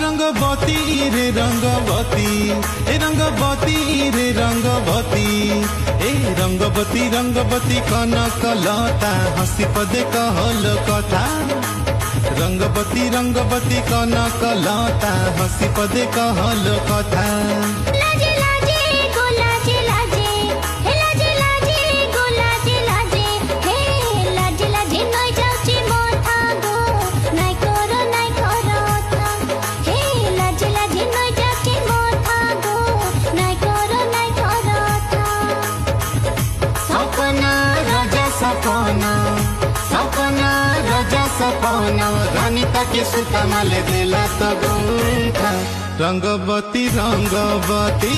रंगवती रे रंगवती रंगवती रे रंगवती रंगवती रंगवती कनक लता हसी पदे कहल कथा रंगवती रंगवती कनक लता हसी पदे कहल कथा लाजे लाजे गो लाजे लाजे हे लाजे लाजे गो लाजे लाजे हे लाजे लाजे नई जाउची मोथा गो नाइ करो था हे लाजे लाजे नई जाउची मोथा गो नाइ करो था सपना राजा सपना सपना राजा सपना रानी ताके सुता माले देला तो गुंठा रंगवती रंगवती